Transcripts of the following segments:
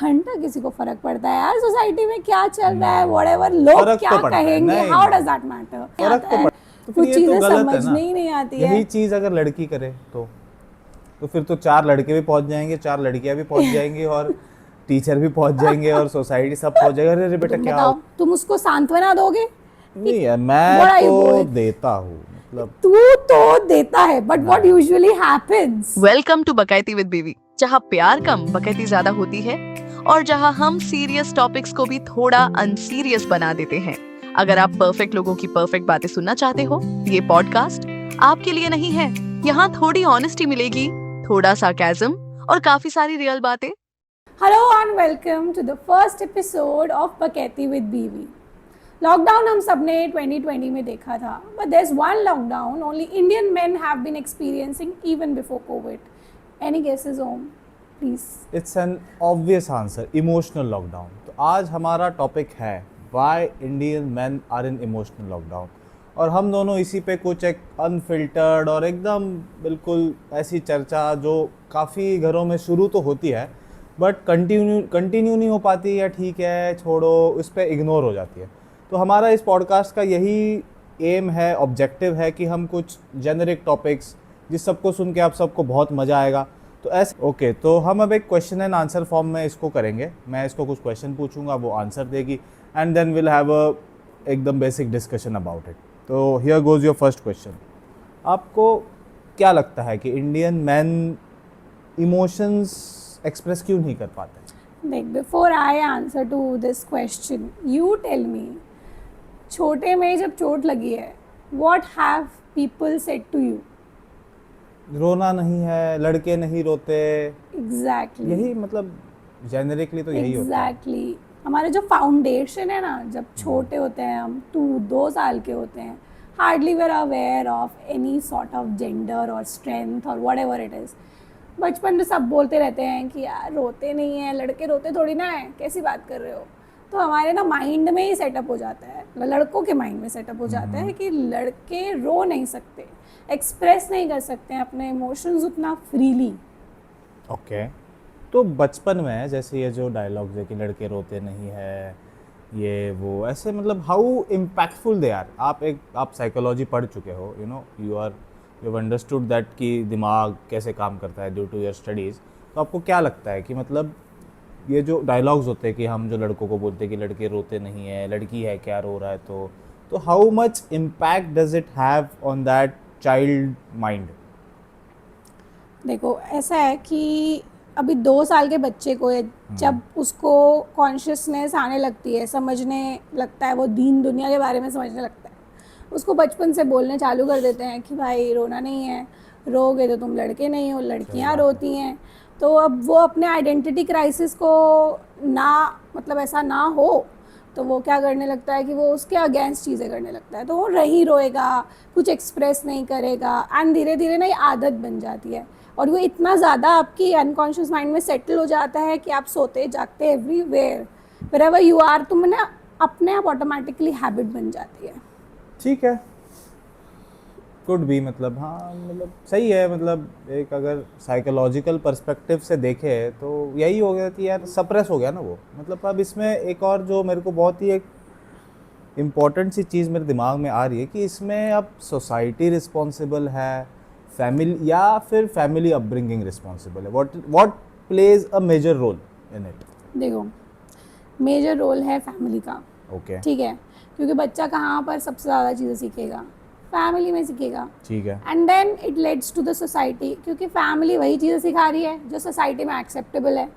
घंटा किसी को फर्क पड़ता है यार सोसाइटी में क्या चल रहा है, व्हाटएवर लोग फर्क क्या तो पड़ता है, कहेंगे, नहीं, हाउ डज दैट मैटर, फर्क तो पड़ता है। तो फिर कुछ ये तो चीजें गलत है ना। समझने ही नहीं आती यही है। चीज अगर लड़की करे तो फिर तो 4 लड़के भी पहुंच जाएंगे, 4 लड़कियां भी पहुंच जाएंगी, और टीचर भी पहुंच जाएंगे, और सोसाइटी सब पहुंच जाएगा। अरे बेटा तुम क्या हो। बताओ, तुम उसको सांत्वना दोगे? नहीं यार, मैं व्हाट आर यू तो गोइंग, देता हूँ, मतलब तू तो देता है, but what usually happens. Welcome to Bakaiti with Biwi, जहाँ प्यार कम बकैती ज्यादा होती है और जहाँ हम सीरियस टॉपिक्स को भी थोड़ा अनसीरियस बना देते हैं। अगर आप परफेक्ट लोगों की परफेक्ट बातें सुनना चाहते हो, ये पॉडकास्ट आपके लिए नहीं है। यहाँ थोड़ी ऑनेस्टी मिलेगी, थोड़ा sarcasm और काफी सारी रियल बातें। Hello and welcome to the first episode of Bakaiti with Biwi. Lockdown हम सबने 2020 में देखा था, but there is one lockdown only Indian men have been experiencing even before Covid. Any guesses Om please? It's an obvious answer, emotional lockdown. तो आज हमारा topic है why Indian man are in emotional lockdown, और हम दोनों इसी पे कुछ एक अनफिल्टर्ड और एकदम बिल्कुल ऐसी चर्चा जो काफ़ी घरों में शुरू तो होती है बट कंटिन्यू नहीं हो पाती, या ठीक है छोड़ो, उस पर इग्नोर हो जाती है। तो हमारा इस पॉडकास्ट का यही एम है, ऑब्जेक्टिव है कि हम कुछ जेनरिक टॉपिक्स जिस सबको सुन के आप सबको बहुत मज़ा आएगा, तो ऐसे ओके। तो हम अब एक क्वेश्चन एंड आंसर फॉर्म में इसको करेंगे। मैं इसको कुछ क्वेश्चन पूछूंगा, वो आंसर देगी, and then will have a एकदम बेसिक डिस्कशन अबाउट इट। तो here goes your first question. आपको क्या लगता है कि इंडियन मैन इमोशंस एक्सप्रेस क्यों नहीं कर पाते? देख, before I answer to this question, you tell me, छोटे में जब चोट लगी है, what have people said to you? रोना नहीं है, लड़के नहीं रोते, एग्जैक्टली, यही मतलब जेनरिकली तो यही होता है। एग्जैक्टली। हमारा जो फाउंडेशन है ना, जब छोटे होते हैं हम, 2 साल के होते हैं, hardly we are aware of any sort of gender और स्ट्रेंथ और वट एवर इट इज़। बचपन में सब बोलते रहते हैं कि यार रोते नहीं हैं, लड़के रोते थोड़ी ना है, कैसी बात कर रहे हो। तो हमारे ना माइंड में ही सेटअप हो जाता है, लड़कों के माइंड में सेटअप हो जाता है कि लड़के रो नहीं सकते, एक्सप्रेस नहीं कर सकते हैं अपने इमोशंस उतना फ्रीली। ओके। तो बचपन में जैसे ये जो डायलॉग्स है कि लड़के रोते नहीं है, ये वो ऐसे, मतलब हाउ इम्पैक्टफुल दे आर। आप साइकोलॉजी पढ़ चुके हो, यू हैव अंडरस्टूड दैट कि दिमाग कैसे काम करता है ड्यू टू योर स्टडीज़। तो आपको क्या लगता है कि मतलब ये जो डायलॉग्स होते हैं कि हम जो लड़कों को बोलते हैं कि लड़के रोते नहीं है, लड़की है क्या रो रहा है, तो how much impact does it have on that child mind? देखो, ऐसा है कि अभी 2 साल के बच्चे को जब उसको कॉन्शियसनेस आने लगती है, समझने लगता है, वो दीन दुनिया के बारे में समझने लगता है, उसको बचपन से बोलने चालू कर देते हैं कि भाई रोना नहीं है, रोगे तो तुम लड़के नहीं हो, लड़कियां रोती हैं। तो अब वो अपने आइडेंटिटी क्राइसिस को ना, मतलब ऐसा ना हो, तो वो क्या करने लगता है कि वो उसके अगेंस्ट चीज़ें करने लगता है। तो वो नहीं रोएगा, कुछ एक्सप्रेस नहीं करेगा, एंड धीरे धीरे ना ये आदत बन जाती है, और वो इतना ज़्यादा आपकी अनकॉन्शियस माइंड में सेटल हो जाता है कि आप सोते जागते एवरीवेयर, व्हेरेवर यू आर, तुम ना अपने आप ऑटोमेटिकली हैबिट बन जाती है। ठीक है, कुड भी, मतलब हाँ, मतलब सही है। मतलब एक अगर साइकोलॉजिकल पर्सपेक्टिव से देखे तो यही हो गया कि यार सप्रेस हो गया ना वो। मतलब अब इसमें एक और जो मेरे को बहुत ही एक इम्पॉर्टेंट सी चीज़ मेरे दिमाग में आ रही है कि इसमें अब सोसाइटी रिस्पॉन्सिबल है, फैमिली, या फिर फैमिली अपब्रिंगिंग रिस्पॉन्सिबल है? What plays a major role in it? देखो, मेजर रोल है फैमिली का। ओके, ठीक है, क्योंकि बच्चा कहाँ पर सबसे ज़्यादा चीज़ें सीखेगा? फैमिली में सीखेगा। ठीक है। And then it leads to the society, क्योंकि फैमिली वही चीज़ें सिखा रही है जो सोसाइटी में एक्सेप्टेबल है।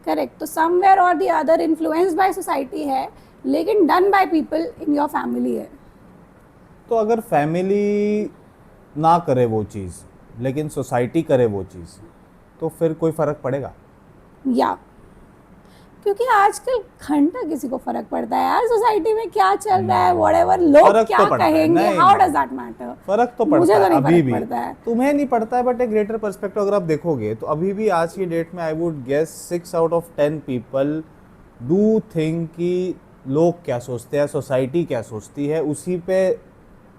करेक्ट। तो समवेयर और the other influenced by society है, लेकिन done by people in your family है। तो अगर फैमिली ना करे वो चीज़ लेकिन सोसाइटी करे वो चीज़, तो फिर कोई फ़र्क पड़ेगा? या क्योंकि आजकल घंटा किसी को फर्क पड़ता है यार, सोसाइटी में क्या चल रहा है, व्हाटएवर लोग फर्क क्या तो पड़ता है, कहेंगे, नहीं, हाउ नहीं। Does that matter? फर्क तो मुझे पड़ता तो है नहीं अभी फर्क भी। पड़ता है। तुम्हें नहीं पड़ता है, बट एक ग्रेटर पर्सपेक्टिव अगर आप देखोगे तो अभी भी आज की डेट में I would guess 6 out of 10 people do think कि लोग क्या सोचते हैं, सोसाइटी क्या सोचती है, उसी पे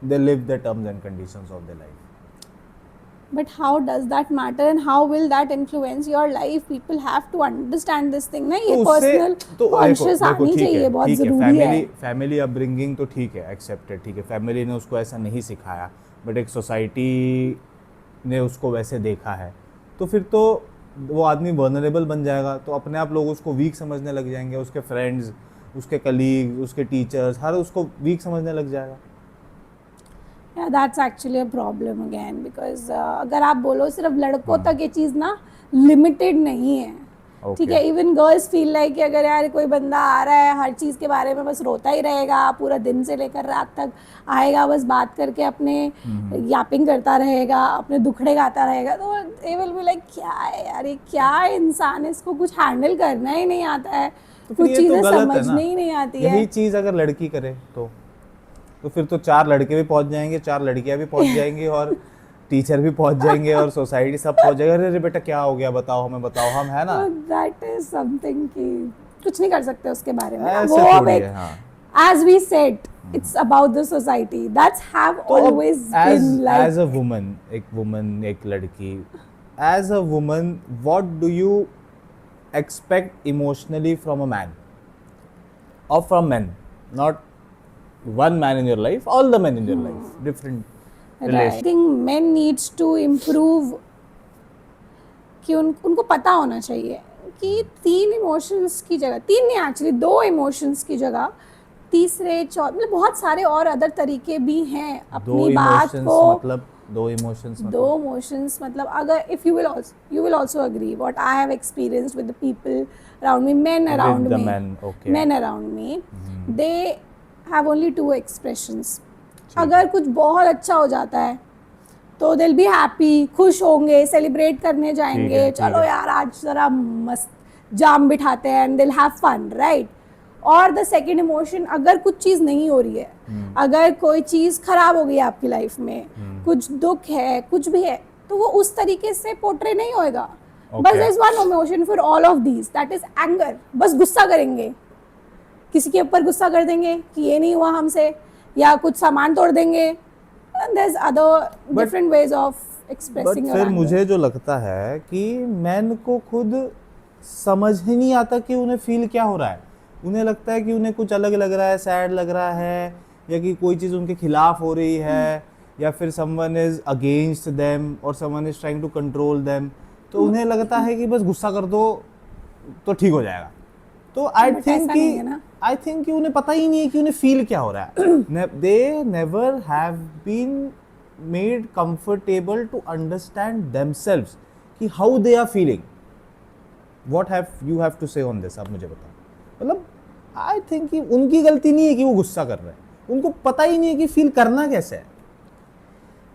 they live the terms and conditions of the life. But how does that matter and how will that influence your life? People have to understand this thing ना, ये तो उससे personal तो conscious देखो आनी ठीक चाहिए, है, बहुत ठीक है, ज़रूरी है। फैमिली अपब्रिंगिंग तो ठीक है, एक्सेप्टेड, ठीक है, फैमिली ने उसको ऐसा नहीं सिखाया, बट एक सोसाइटी ने उसको वैसे देखा है, तो फिर तो वो आदमी वनरेबल बन जाएगा, तो अपने आप लोग उसको वीक समझने लग जाएंगे, उसके फ्रेंड्स, उसके कलीग, उसके टीचर्स, हर उसको वीक समझने लग जाएगा। Yeah, that's actually a problem again because अगर आप बोलो सिर्फ लड़कों तक ये चीज़ ना लिमिटेड नहीं है, ठीक है, इवन गर्ल्स फील लाइक कि अगर यार कोई बंदा आ रहा है हर चीज़ के बारे में बस रोता ही रहेगा पूरा दिन से लेकर रात तक, आएगा बस बात करके अपने यापिंग करता रहेगा, अपने दुखड़े गाता रहेगा, तो दे विल बी लाइक क्या है यार, ये क्या इंसान है, इसको कुछ हैंडल करना ही नहीं आता है, कुछ ये तो चीज़ें गलत है ना, समझने ही नहीं आती यही है। चीज़ अगर लड़की करे तो फिर तो 4 लड़के भी पहुंच जाएंगे, 4 लड़कियां भी पहुंच जाएंगी, और टीचर भी पहुंच जाएंगे, और सोसाइटी सब पहुंच जाएगा, अरे बेटा क्या हो गया, बताओ हमें, बताओ हम, है ना। दैट इज समथिंग कि कुछ नहीं कर सकते उसके बारे में, ऐसे वो अब थोड़ी एक है, हाँ। as we said it's about the society that's have तो always been like as a woman, एक लड़की, as a woman, what do you expect emotionally from a man और from men, not one man in your life, all the men in your life, different I relation. think men needs to improve कि उनको पता होना चाहिए कि 3 emotions की जगह, 3 नहीं एक्चुअली 2 इमोशंस की जगह तीसरे मतलब बहुत सारे और अदर तरीके भी हैं अपनी बात को, मतलब 2 इमोशंस मतलब 2 इमोशंस मतलब अगर if you will also agree what I have experienced with the people around me, men around with the me, men, okay, men around me, they have only 2 expressions. अगर कुछ बहुत अच्छा हो जाता है तो they'll be happy, खुश होंगे, सेलिब्रेट करने जाएंगे, चलो यार आज ज़रा मस्त जाम बिठाते हैं, and they'll have fun, right? और द सेकेंड इमोशन, अगर कुछ चीज़ नहीं हो रही है, अगर कोई चीज़ खराब हो गई है आपकी लाइफ में, कुछ दुख है, कुछ भी है, तो वो उस तरीके से पोर्ट्रे नहीं होएगा। बस is one emotion for all of these, that is anger. बस गुस्सा करेंगे, किसी के ऊपर गुस्सा कर देंगे कि ये नहीं हुआ हमसे, या कुछ सामान तोड़ देंगे, and there is other different ways of expressing your फिर एंगर। मुझे जो लगता है कि मैन को खुद समझ ही नहीं आता कि उन्हें फील क्या हो रहा है, उन्हें लगता है कि उन्हें कुछ अलग लग रहा है, सैड लग रहा है, या कि कोई चीज़ उनके खिलाफ हो रही है, या फिर समवन इज अगेंस्ट देम और someone is trying to control them, तो उन्हें लगता है कि बस गुस्सा कर दो तो ठीक हो जाएगा। तो आई थिंक कि उन्हें पता ही नहीं है कि उन्हें फील क्या हो रहा है। They never have been made comfortable to understand themselves कि how they are feeling. What have you have to say on this, आप मुझे बताओ। मतलब आई थिंक कि उनकी गलती नहीं है कि वो गुस्सा कर रहे हैं, उनको पता ही नहीं है कि फील करना कैसे है।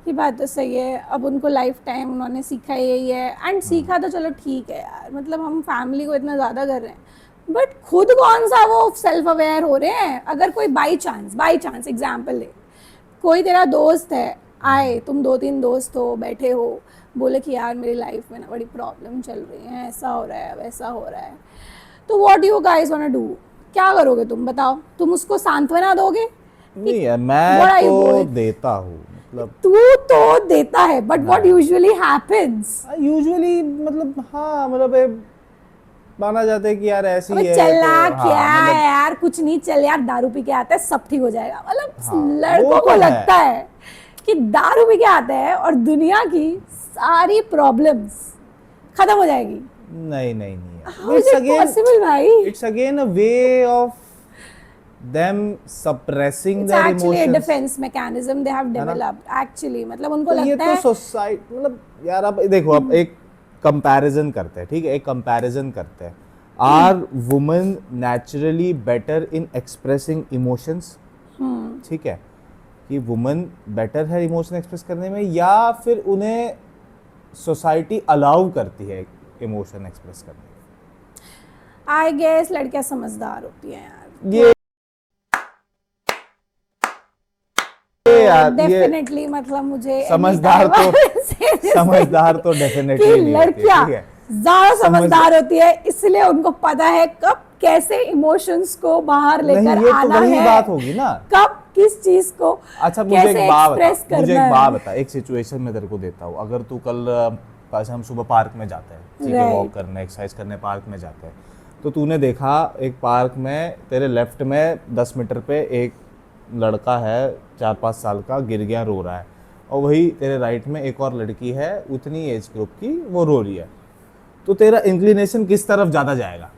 ये बात तो सही है, अब उनको लाइफ टाइम उन्होंने सीखा यही है, एंड सीखा तो चलो ठीक है यार, मतलब हम फैमिली को इतना ज़्यादा कर रहे हैं, बट खुद कौन सा वो सेल्फ अवेयर हो रहे हैं। अगर कोई बाई चांस एग्जाम्पल ले, कोई तेरा दोस्त है, आए तुम 2-3 दोस्त हो, बैठे हो, बोले कि यार मेरी लाइफ में ना बड़ी प्रॉब्लम चल रही है, ऐसा हो रहा है वैसा हो रहा है, तो what you guys want to do, क्या करोगे तुम बताओ? तुम उसको सांत्वना दोगे? नहीं यार, मैं तो देता हूँ, मतलब तू तो देता है, but what usually happens, usually मतलब हाँ, मतलब माना जाता है कि यार ऐसी है, चलना तो क्या हाँ, है यार, कुछ नहीं, चल यार दारू पी के आता है सब ठीक हो जाएगा। मतलब हाँ, लड़कों वो को तो लगता है कि दारू पी के आता है और दुनिया की सारी प्रॉब्लम्स खत्म हो जाएगी। नहीं How is it possible, भाई? It's again a way of them suppressing It's their actually a emotions. defense mechanism they have developed actually, मतलब उनको तो ये लगता तो है सोसाइटी, मतलब यार अब देखो, अब एक कंपैरिजन करते हैं, ठीक है, एक कंपैरिजन करते हैं। Are women naturally better in expressing emotions? ठीक है, कि वुमेन बेटर है इमोशन एक्सप्रेस करने में, या फिर उन्हें सोसाइटी अलाउ करती है इमोशन एक्सप्रेस करने में? आई गेस लड़कियां समझदार होती हैं यार, ये यार डेफिनेटली, मतलब मुझे समझदार तो डेफिनेटली नहीं होती है, लड़कियां ठीक है, ज्यादा समझदार होती है, इसलिए उनको पता है कब कैसे इमोशंस को बाहर लेकर नहीं, ये तो आना वही है, बात होगी ना, कब किस चीज को अच्छा मुझे कैसे एक बात एक्सप्रेस बता, मुझे करना एक बात है। बता, एक सिचुएशन में तेरे को देता हूँ। अगर तू कल कैसे हम सुबह पार्क में जाते हैं, ठीक है, Right. वॉक करने, एक्सरसाइज करने पार्क में जाते हैं, तो तूने देखा एक पार्क में तेरे लेफ्ट में 10 मीटर पे एक लड़का है 4-5 साल का, गिर गया, रो रहा है, और वही तेरे राइट में एक और लड़की है उतनी एज ग्रुप की, वो रो रही है, तो तेरा इंक्लिनेशन किस तरफ ज़्यादा जाएगा?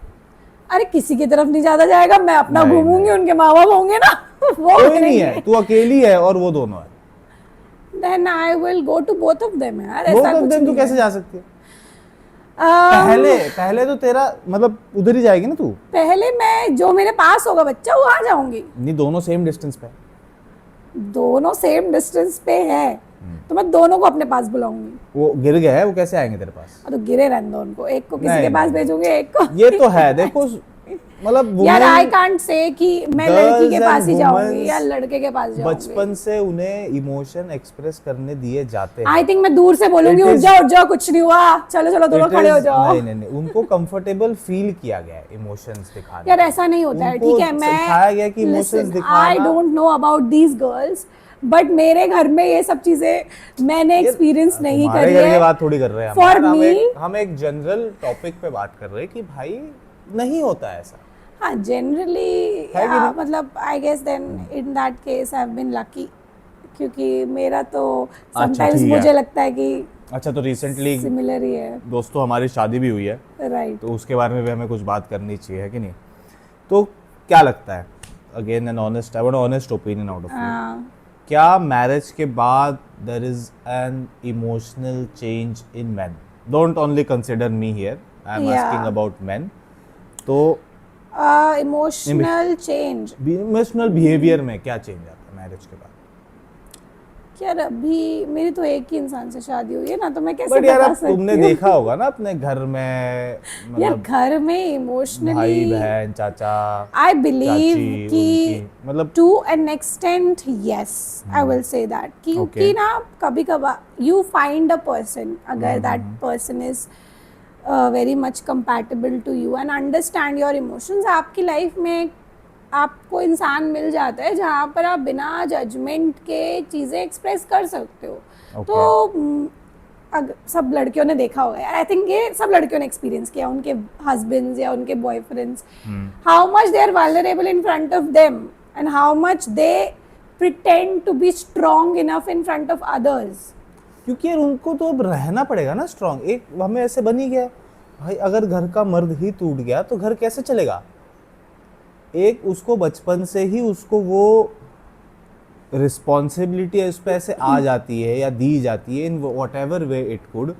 अरे किसी की तरफ नहीं ज्यादा जाएगा, मैं अपना नहीं, घूमूंगी, नहीं। उनके माँ बाप होंगे ना वो कोई नहीं है, तू अकेली है और वो दोनों है, then I will go to both of them यार, बोथ ऐसा ऑफ कुछ देम तू नहीं कैसे है। जा सकती है? पहले तो तेरा मतलब उधर ही जाएगी ना तू? पहले मैं जो मेरे पास होगा बच्चा वहां जाऊंगी। नहीं, दोनों सेम डिस्टेंस पे है। दोनों सेम डिस्टेंस पे है तो मैं दोनों को अपने पास बुलाऊंगी। वो गिर गया है, वो कैसे आएंगे तेरे पास? तो गिरे रहने दो उनको, एक को किसी नहीं, के पास नहीं, भेजूंगी, एक को ये तो है, देखो मतलब यार आई women- कांट से कि मैं Girls लड़की के and पास ही जाऊंगी women's या लड़के के पास जाऊंगी। बचपन से उन्हें इमोशन एक्सप्रेस करने दिए जाते हैं। आई थिंक मैं दूर से बोलूंगी It उठ is- जाओ कुछ नहीं हुआ, चलो चलो दोनों It खड़े हो is- जाओ। नहीं नहीं नहीं, उनको कंफर्टेबल फील किया गया है इमोशंस दिखाने यार में। ऐसा नहीं होता है, उनको ठीक है, मैं सिखाया गया कि इमोशंस दिखाना। I don't know about these girls, but मेरे घर में ये सब चीजें मैंने एक्सपीरियंस नहीं हमारे करी घर की है। बात थोड़ी कर रहे हैं हम For यार, me- हम एक जनरल टॉपिक पे बात कर रहे हैं कि भाई नहीं होता है ऐसा। हाँ जनरली है कि नहीं? मतलब I guess then in that case I have been lucky, क्योंकि मेरा तो समटाइम्स ठीक है। मुझे लगता है कि अच्छा, तो रिसेंटली सिमिलर ही है। दोस्तों हमारी शादी भी हुई है, राइट, तो उसके बारे में भी हमें कुछ बात करनी चाहिए, है कि नहीं? तो क्या लगता है, again an honest, I want honest opinion out of you, क्या मैरिज के बाद there is an emotional change in man? Don't only consider me here, I am Yeah. Asking about man. तो इमोशनल चेंज इमोशनल बिहेवियर में क्या change आता है marriage के बाद? यार अभी मेरी तो एक ही इंसान से शादी हुई है ना, तो मैं कैसे बट यार बता अब सकती तुमने हूँ? देखा होगा ना अपने घर में, यार मतलब घर में भाई इमोशनली बहन चाचा आई बिलीव चाची, कि उनकी मतलब to an extent yes I will say that, क्योंकि Okay. ना कभी कभार यू फाइंड अ पर्सन, अगर that person is very much compatible to you and understand your emotions, आपकी लाइफ में आपको इंसान मिल जाता है जहाँ पर आप बिना जजमेंट के चीज़ें एक्सप्रेस कर सकते हो। Okay. तो अगर सब लड़कियों ने देखा होगा, आई थिंक ये सब लड़कियों ने एक्सपीरियंस किया, उनके हस्बैंड्स या उनके boyfriends, how much they are vulnerable in front of them and how much they pretend to be strong enough in front of others. क्योंकि यार उनको तो अब रहना पड़ेगा ना स्ट्रांग। एक हमें ऐसे बन ही गया भाई, अगर घर का मर्द ही टूट गया तो घर कैसे चलेगा? एक उसको बचपन से ही उसको वो रिस्पॉन्सिबिलिटी उस पर ऐसे आ जाती है या दी जाती है in what ever way it could,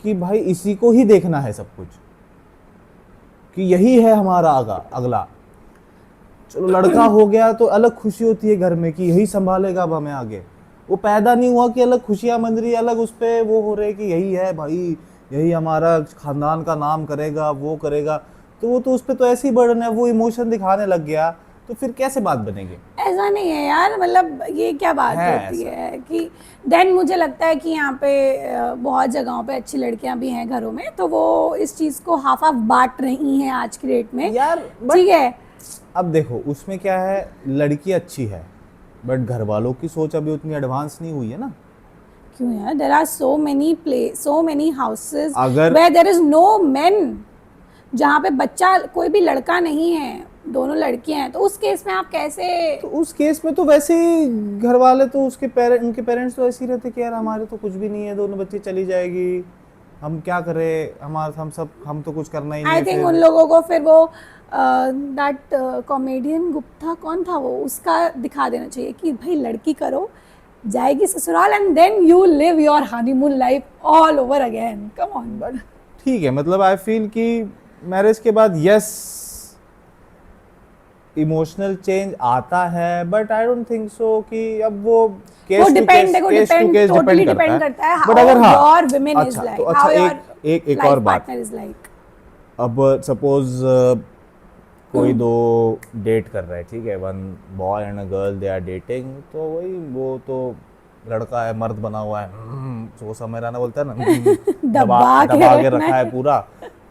कि भाई इसी को ही देखना है सब कुछ, कि यही है हमारा अगला। चलो लड़का हो गया तो अलग खुशी होती है घर में कि यही संभालेगा अब हमें आगे। वो पैदा नहीं हुआ कि अलग खुशियां मन रही, अलग उस पर वो हो रहे कि यही है भाई, यही हमारा खानदान का नाम करेगा, वो करेगा, तो वो तो उस पर तो ऐसी बर्डन है, वो इमोशन दिखाने लग गया तो फिर कैसे बात बनेगी? ऐसा नहीं है यार, मतलब ये क्या बात है होती है कि देन मुझे लगता है कि यहाँ पे बहुत जगहों पे अच्छी लड़कियां भी हैं घरों में, तो वो इस चीज़ को हाफ हाफ बांट रही हैं आज की डेट में यार ठीक है। अब देखो उसमें क्या है, लड़की अच्छी है बट घर वालों की सोच अभी उतनी एडवांस नहीं हुई है ना। क्यों यार, there are so many houses अगर- where there is no men, जहाँ पे बच्चा कोई भी लड़का नहीं है, दोनों लड़कियां हैं, तो उस केस में आप कैसे? तो उस केस में तो वैसे ही घर वाले तो उनके पेरेंट्स तो ऐसे ही रहते कि यार हमारे तो कुछ भी नहीं है, दोनों बच्ची चली जाएगी, हम क्या करें, हम तो कुछ करना ही नहीं आई है। थिंक फिर उन लोगों को फिर वो दैट कॉमेडियन गुप्ता कौन था वो, उसका दिखा देना चाहिए कि भाई लड़की करो, जाएगी ससुराल and then you live your honeymoon life all over again, come on. But ठीक है, मतलब आई फील कि मैरिज के बाद यस इमोशनल चेंज आता है, but I don't think so कि अब वो case to depend case totally depend depend करता है बट अगर हाँ योर वुमेन इज अच्छा, लाइक, तो अच्छा हाउ योर एक और बात, पार्टनर इज लाइक। अब सपोज कोई दो डेट कर रहे हैं, ठीक है, one boy and a girl they are dating, तो वही वो तो लड़का है, मर्द बना हुआ है, वो समय रहना बोलता है ना, दबा के दबा के रखना रखा है पूरा।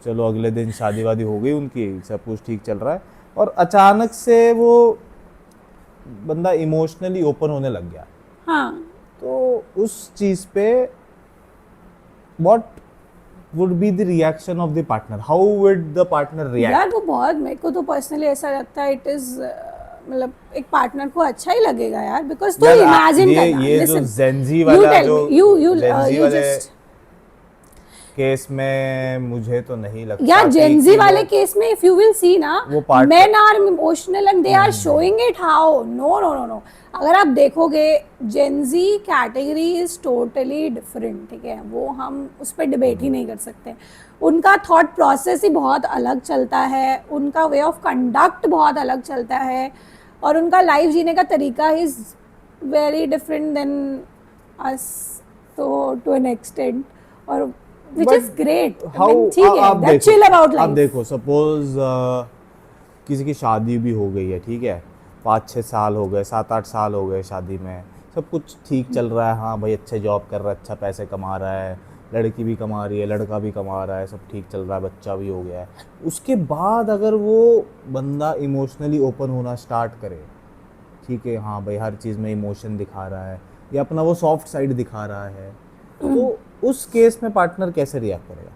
चलो अगले दिन शादी वादी हो गई उनकी, सब कुछ ठीक चल रहा है, और अचानक से वो बंदा इमोशनली ओपन होने लग गया, हाँ तो उस चीज पे what would be the reaction of the partner? How would the partner react? यार वो बहुत, मेरे को तो पर्सनली ऐसा लगता है इट इज मतलब एक पार्टनर को अच्छा ही लगेगा यार, बिकॉज तू यार, इमेजिन करना, ये जो listen, Gen Z you वाला tell जो me, you Gen Z you वाले just केस में मुझे तो नहीं लगता यार कि जेनजी वो- वाले केस में इफ यू विल सी ना, वो part- men are emotional and they are showing it how, no, अगर आप देखोगे Gen Z category is totally different, ठीक है, वो हम उस पर डिबेट ही नहीं कर सकते। उनका थॉट प्रोसेस ही बहुत अलग चलता है, उनका वे ऑफ कंडक्ट बहुत अलग चलता है, और उनका लाइफ जीने का तरीका is very different than us, तो टू एन एक्सटेंट, और which But is great. I how mean, ठीक है, आप they're देखो, chill about आप life. देखो सपोज किसी की शादी भी हो गई है, ठीक है, 5-6 साल हो गए, 7-8 साल हो गए शादी में, सब कुछ ठीक चल रहा है, हाँ भाई अच्छे जॉब कर रहा है, अच्छा पैसे कमा रहा है, लड़की भी कमा रही है, लड़का भी कमा रहा है, सब ठीक चल रहा है, बच्चा भी हो गया है। उसके बाद अगर वो बंदा इमोशनली ओपन होना स्टार्ट करे, ठीक है, हाँ भाई हर चीज़ में इमोशन दिखा रहा है या अपना वो सॉफ्ट साइड दिखा रहा है, तो उस केस में पार्टनर कैसे रिएक्ट करेगा?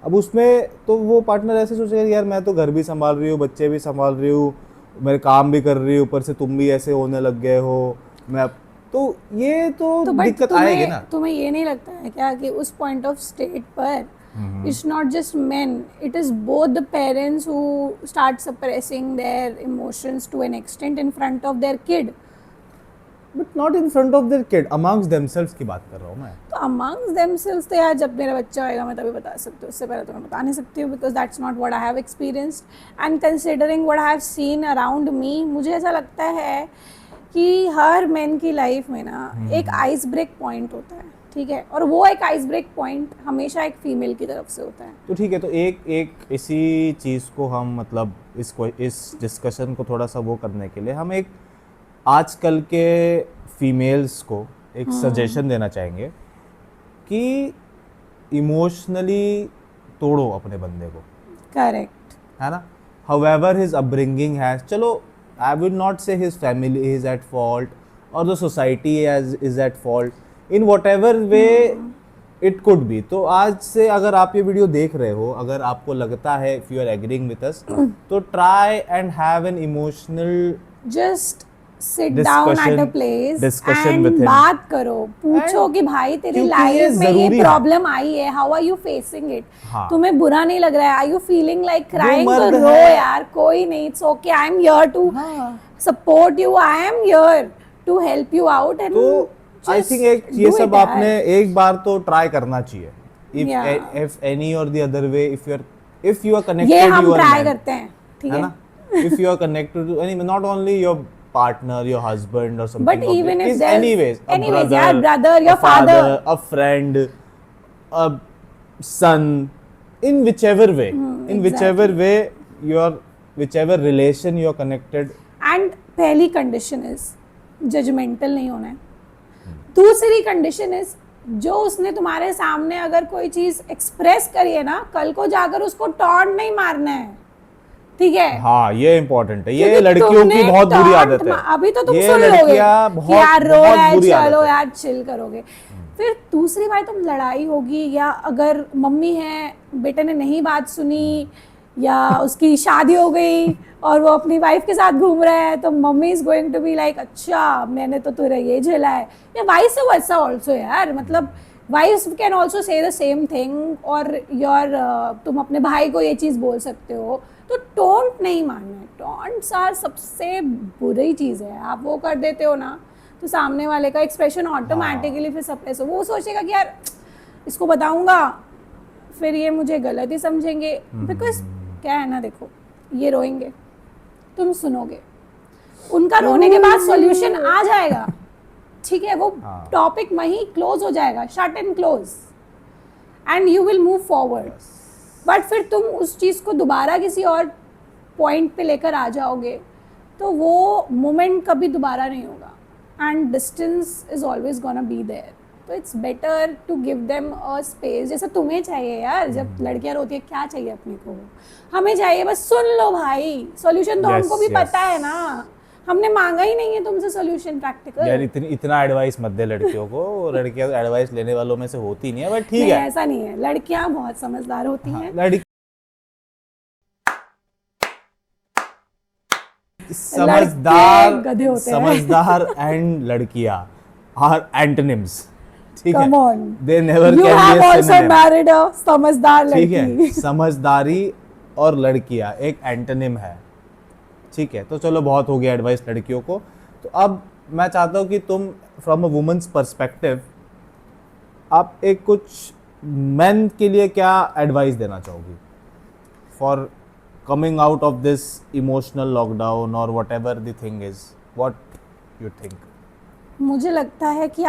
अब उसमें तो वो पार्टनर ऐसे सोचेगा यार मैं तो घर भी संभाल रही हूँ, बच्चे भी संभाल रही हूँ, मेरे काम भी कर रही हूँ, ऊपर से तुम भी ऐसे होने लग गए हो, मैं तो ये तो but दिक्कत आएगी ना। तुम्हें ये नहीं लगता है क्या कि उस पॉइंट ऑफ स्टेट पर it's not just men, it is both the parents who start suppressing their emotions to an extent in front of their kid. But not in front of their kid, amongst themselves की बात कर रहा हूँ मैं। तो amongst themselves तो यार जब मेरा बच्चा होएगा मैं तभी बता सकती हूँ, उससे पहले तो मैं बता नहीं सकती हूँ, because that's not what I have experienced and considering what I have seen around me, मुझे ऐसा लगता है कि हर मैन की लाइफ में ना एक आइस ब्रेक पॉइंट होता है, ठीक है, और वो एक आइस ब्रेक पॉइंट हमेशा एक फीमेल की तरफ से होता है। तो ठीक है, तो एक इसी चीज़ को हम मतलब इस डिस्कशन को थोड़ा सा वो करने के लिए हम एक आजकल के फीमेल्स को एक सजेशन देना चाहेंगे कि इमोशनली तोड़ो अपने बंदे को, करेक्ट, है ना, हाउएवर हिज अपब्रिंगिंग हैज, चलो I would not say his family is at fault और the society is at fault in whatever way it could be. तो आज से अगर आप ये वीडियो देख रहे हो, अगर आपको लगता है if you are agreeing with us, तो try and have an emotional just sit down at a place discussion with and him. बात करो, पूछो कि भाई तेरी क्योंकि लाइफ ये में ये जरूरी है। प्रॉब्लम आई है, how are you facing it, हाँ। तुम्हें बुरा नहीं लग रहा है, are you feeling like crying, तो मर्द रो है। यार, कोई नहीं, it's okay, I am here to support you, I am here to help you out and तो आई थिंक एक ये सब आपने एक बार तो ट्राई करना चाहिए। Yeah. if any or the other way, if you are connected, ये हम you are ट्राई man, करते हैं, ठीक है है ना, if you are connected to any, not only your partner, your husband or something, But even if is there's- anyways a anyways, yeah, brother, your a father, father. a friend, a son, in whichever way, whichever way whichever relation you are connected. And पहली condition is judgemental नहीं होना है, दूसरी condition is जो उसने तुम्हारे सामने अगर कोई चीज एक्सप्रेस करी है ना, कल को जाकर उसको टॉन्ट नहीं मारना है, ठीक है। हाँ ये इम्पोर्टेंट है, ये क्योंकि लड़कियों तुमने की बहुत बुरी taunt आदत है। अभी तो तुम ये सुन लोगे लड़कियां कि बहुत यार रो बहुत रहा है, बुरी आदत चलो है। यार चिल करोगे, फिर दूसरी बार तुम लड़ाई होगी, या अगर मम्मी है बेटे ने नहीं बात सुनी, या उसकी शादी हो गई और वो अपनी वाइफ के साथ घूम रहा है, तो mummy is going to be like अच्छा मैंने तो तुझे ये झेला है, या वाइस वर्सा ऑल्सो यार, मतलब wife can also say the same thing, और योर तुम अपने भाई को ये चीज़ बोल सकते हो, तो टोंट नहीं मारना है, टोंट्स आर सबसे बुरी चीज़ है, आप वो कर देते हो ना तो सामने वाले का एक्सप्रेशन ऑटोमेटिकली फिर सप्रेस हो, वो सोचेगा कि यार इसको बताऊंगा फिर ये मुझे गलत ही समझेंगे, बिकॉज क्या है ना, देखो ये रोएंगे, तुम सुनोगे, उनका रोने के बाद सॉल्यूशन आ जाएगा, ठीक है, वो हाँ। टॉपिक वहीं क्लोज हो जाएगा, shut and close, and you will move forward. But फिर तुम उस चीज़ को दोबारा किसी और पॉइंट पे लेकर आ जाओगे तो वो मोमेंट कभी दोबारा नहीं होगा, and distance is always gonna be there, तो it's better to give them a space, जैसा तुम्हें चाहिए यार, जब लड़कियां रोती है क्या चाहिए अपने को, हमें चाहिए बस सुन लो भाई, सॉल्यूशन तो Yes, हमको भी yes. पता है ना, हमने मांगा ही नहीं है तुमसे सोल्यूशन प्रैक्टिकल। यार इतना एडवाइस मत दे लड़कियों को, लड़कियां एडवाइस लेने वालों में से होती नहीं है, बट ठीक नहीं, है। ऐसा नहीं है, लड़कियां बहुत समझदार होती हाँ, हैं। लड़की गधे होते हैं। समझदार एंड लड़कियां आर एंटोनिम्स, ठीक है। Come on. They never You can have be also married a समझदार ठीक है। लड़की। समझदारी और लड़कियां एक एंटोनिम है, ठीक है। तो चलो बहुत हो गया एडवाइस लड़कियों को। तो अब मैं चाहता हूँ कि तुम फ्रॉम अ वुमेन्स पर्सपेक्टिव आप एक कुछ मेन के लिए क्या एडवाइस देना चाहोगी for coming out of this emotional lockdown और whatever the thing is, what you think? मुझे लगता है कि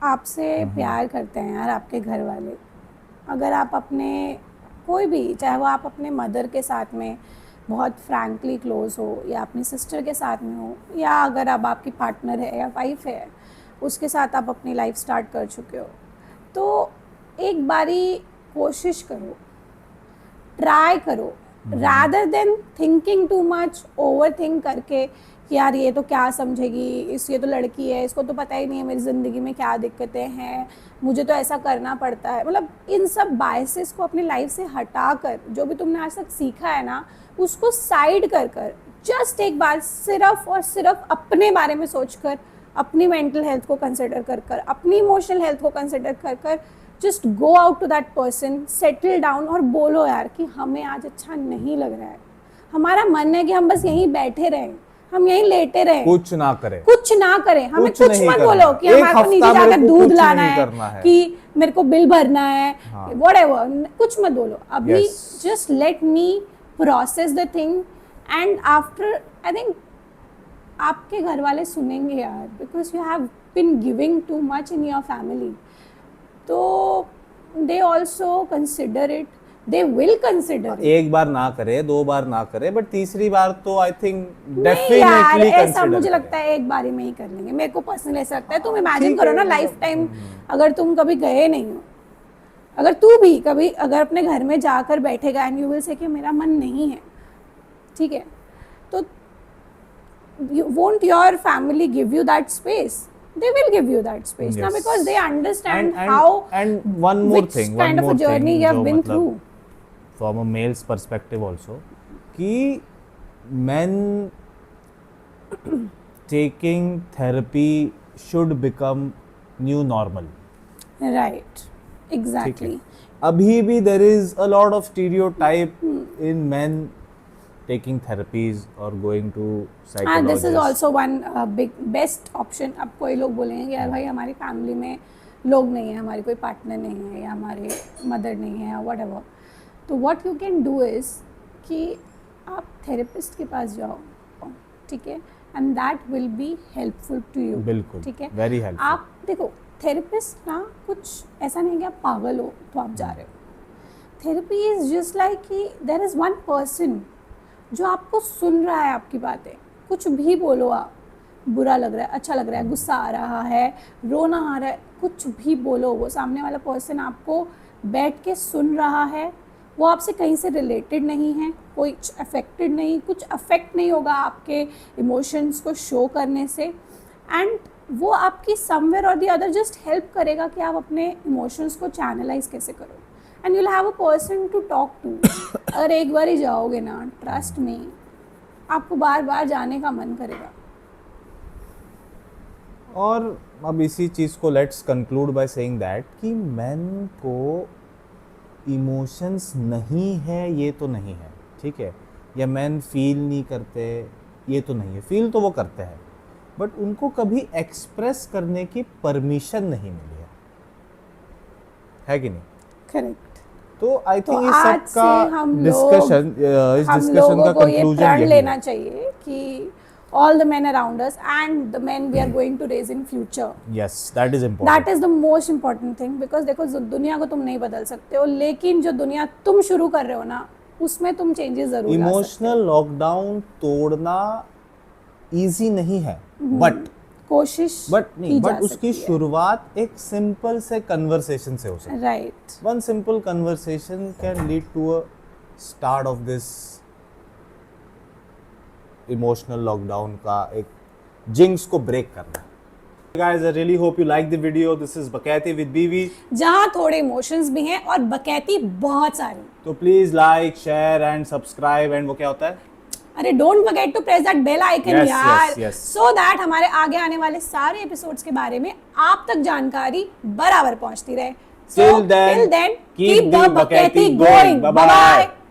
आपसे प्यार करते हैं यार आपके घर वाले। अगर आप अपने कोई भी, चाहे वो आप अपने मदर के साथ में बहुत फ्रैंकली क्लोज हो, या अपनी सिस्टर के साथ में हो, या अगर अब आपकी पार्टनर है या वाइफ है उसके साथ आप अपनी लाइफ स्टार्ट कर चुके हो, तो एक बारी कोशिश करो, ट्राई करो, rather than thinking too much, over think करके कि यार ये तो क्या समझेगी, ये तो लड़की है, इसको तो पता ही नहीं है मेरी ज़िंदगी में क्या दिक्कतें हैं, मुझे तो ऐसा करना पड़ता है। मतलब इन सब बायसेस को अपनी लाइफ से हटा कर, जो भी तुमने आज तक सीखा है ना, उसको साइड कर जस्ट एक बार सिर्फ और सिर्फ अपने बारे में सोचकर, अपनी मेंटल हेल्थ को कंसिडर कर अपनी इमोशनल हेल्थ को कंसिडर कर just go out to that person, settle down और बोलो यार कि हमें आज अच्छा नहीं लग रहा है, हमारा मन है कि हम बस यहीं बैठे रहें, हम यहीं लेटे रहें, कुछ ना करें, हमें कुछ नहीं मत करना। बोलो कि एक हमारे को नीचे हफ्ता मेरे जाकर को दूध कुछ लाना नहीं है, करना है। कि मेरे को बिल भरना है, हाँ। व्हाटएवर, कुछ मत बोलो अभी। Yes. Just let me process the thing and after, I think आपके घर वाले सुनेंगे यार, because you have been giving too much in your family, तो they also consider it, they will consider it. एक बार ना करे, 2 बार ना करे, बट तीसरी बार तो आई थिंक नहीं यार, डेफिनेटली ऐसा मुझे लगता है एक बारी में ही कर लेंगे, मेरे को पर्सनली ऐसा लगता है। तुम इमेजिन ठीक करो है, ना, लाइफ टाइम अगर तुम कभी गए नहीं हो, अगर तू भी कभी अगर अपने घर में जाकर बैठेगा एंड यू विल से कि मेरा मन नहीं है, ठीक है, तो won't your family give you that space? They will give you that space now, Yes. because they understand And- how and one more which thing, kind of a journey you have जो been मतलब through. from a male's perspective also, कि men taking therapy should become new normal. Right, ठीक है। exactly. अभी भी there is a lot of stereotype in men taking therapies or going to And psychologists. this is also one big best option. अब कोई लोग बोलेंगे कि यार भाई हमारी फैमिली में लोग नहीं है, हमारी कोई पार्टनर नहीं है, या हमारे मदर नहीं है, वट एवर, तो what you can do is कि आप थेरेपिस्ट के पास जाओ, ठीक है, and that will be helpful to you. बिल्कुल, ठीक है, very helpful. आप देखो थेरेपिस्ट ना कुछ ऐसा नहीं कि आप पागल हो तो आप जा रहे हो। थेरेपी इज़ जस्ट लाइक कि देयर इज़ वन पर्सन जो आपको सुन रहा है आपकी बातें, कुछ भी बोलो आप, बुरा लग रहा है, अच्छा लग रहा है, गुस्सा आ रहा है, रोना आ रहा है, कुछ भी बोलो, वो सामने वाला पर्सन आपको बैठ के सुन रहा है, वो आपसे कहीं से रिलेटेड नहीं है, कोई अफेक्टेड नहीं, कुछ अफेक्ट नहीं होगा आपके इमोशंस को शो करने से, एंड वो आपकी समवेयर और द अदर जस्ट हेल्प करेगा कि आप अपने इमोशंस को चैनलाइज कैसे करो, and you will have a person to talk to. अगर एक बार ही जाओगे ना, ट्रस्ट में आपको बार बार जाने का मन करेगा। और अब इसी चीज़ को let's conclude by saying that कि मैन को इमोशंस नहीं है ये तो नहीं है, ठीक है, या मैन फील नहीं करते ये तो नहीं है, फील तो वो करते हैं, बट उनको कभी एक्सप्रेस करने की परमिशन नहीं मिली है कि नहीं? करेक्ट। तो आई तो थिंक इस आज सब से का हम डिस्कशन इस हम डिस्कशन लोगों का को ये कंक्लूजन प्रण यही लेना है। चाहिए कि all the men around us and the men we are going to raise in future, Yes, that is important. that is the most important thing, because देखो दुनिया को तुम नहीं बदल सकते हो, लेकिन जो दुनिया तुम शुरू कर रहे हो ना, उसमें तुम चेंजेस जरूर ला सकते हो। इमोशनल लॉकडाउन तोड़ना इजी नहीं है, बट कोशिश नहीं, की जा बट उसकी सकती है। शुरुआत एक सिंपल से कन्वर्सेशन से हो सकती है। Right, one simple conversation can lead to a start of this emotional lockdown का एक जिंक्स को ब्रेक करना है। Guys, I really hope you like the video. This is बकैती with बीवी। जहाँ थोड़े इमोशंस भी हैं और बकैती बहुत सारी। तो please like, share and subscribe एंड वो क्या होता है? अरे don't forget to press that bell icon Yes, यार, yes, yes. सो दैट हमारे आगे आने वाले सारे एपिसोड्स के बारे में आप तक जानकारी बराबर पहुंचती रहे। Till then, till then keep keep the the बकैती बकैती going. going. Bye-bye. Bye bye.